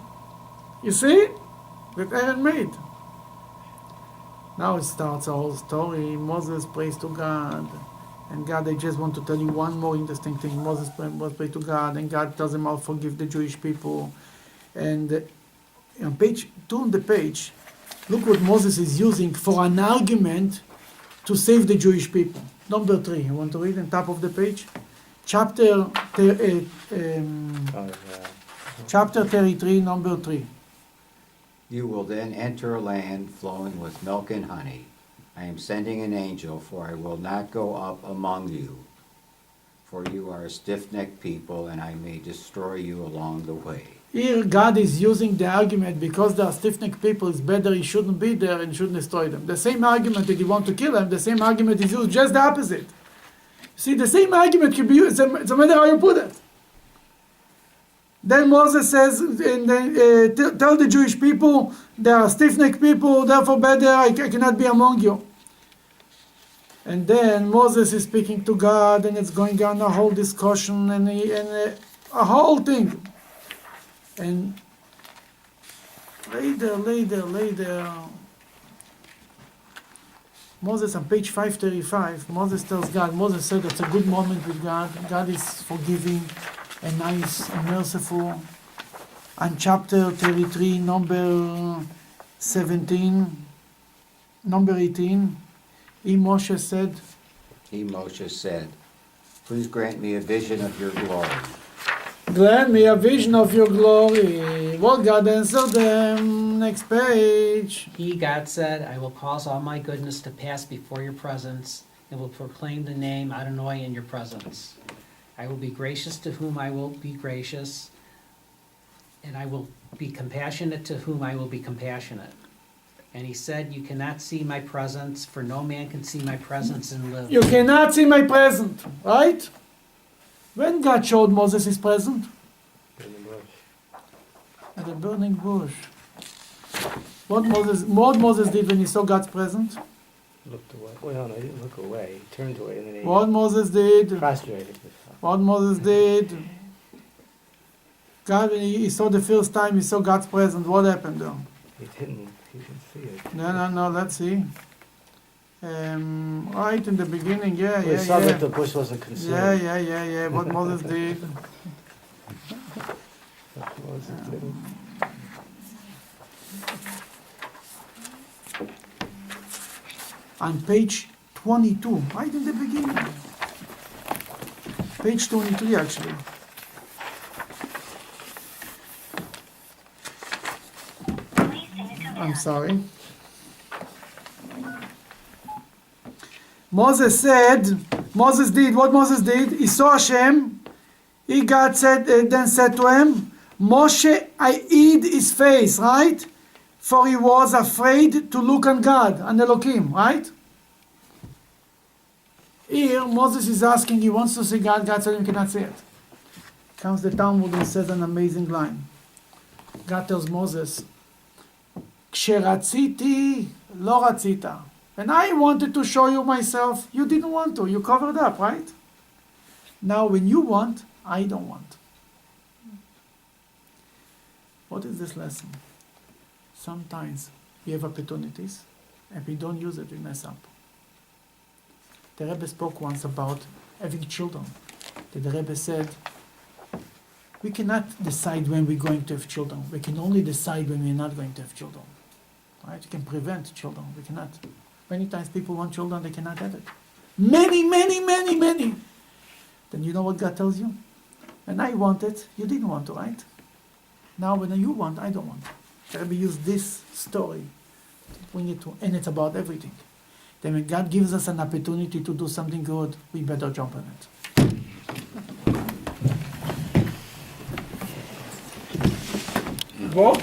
You see? That Aaron made. Now it starts a whole story. Moses prays to God. And God, I just want to tell you one more interesting thing. Moses prayed to God, and God tells him, I'll forgive the Jewish people. And on page 2 on the page, look what Moses is using for an argument to save the Jewish people. Number 3, you want to read on top of the page? Chapter 33, number 3. You will then enter a land flowing with milk and honey. I am sending an angel, for I will not go up among you. For you are a stiff-necked people, and I may destroy you along the way. Here God is using the argument, because they are stiff-necked people, it's better he shouldn't be there and shouldn't destroy them. The same argument that he wants to kill them, the same argument is used, just the opposite. See, the same argument can be used, it's a matter how you put it. Then Moses says, tell the Jewish people, they are stiff-necked people, therefore better I cannot be among you. And then Moses is speaking to God, and it's going on a whole discussion and a whole thing. And later, Moses on page 535, Moses tells God, Moses said it's a good moment with God. God is forgiving and nice and merciful. And chapter 33, number 17, number 18, Moshe said, please grant me a vision of your glory. Grant me a vision of your glory. What God answered them. Next page. He, God, said, I will cause all my goodness to pass before your presence, and will proclaim the name Adonai in your presence. I will be gracious to whom I will be gracious, and I will be compassionate to whom I will be compassionate. And he said, you cannot see my presence, for no man can see my presence and live. You cannot see my presence, right? When God showed Moses his presence? At the burning bush. What Moses did when he saw God's presence? looked away. Well, no, he didn't look away. He turned away and then he What Moses did? prostrated himself. What Moses did? God, when he saw the first time, he saw God's presence. What happened though? He didn't see it. No, let's see. Right in the beginning, Well, he saw that the bush wasn't consumed. Yeah. What Moses did. What Moses did. On page 22, right in the beginning. Page 23, actually. I'm sorry. Moses did, what Moses did, he saw Hashem, God then said to him, Moshe, I hid his face, right? For he was afraid to look on God, on Elohim, right? Here, Moses is asking, he wants to see God, God said he cannot see it. Comes the Talmud and says an amazing line. God tells Moses, Ksheratziti lo ratzita. When I wanted to show you myself, you didn't want to. You covered up, right? Now when you want, I don't want. What is this lesson? Sometimes we have opportunities and we don't use it, we mess up. The Rebbe spoke once about having children. The Rebbe said, we cannot decide when we're going to have children. We can only decide when we're not going to have children. Right? You can prevent children. We cannot. Many times people want children, they cannot have it. Many. Then you know what God tells you? When I want it, you didn't want to, right? Now when you want, I don't want. The Rebbe used this story to bring it to, and it's about everything. Then when God gives us an opportunity to do something good, we better jump on it. Walk.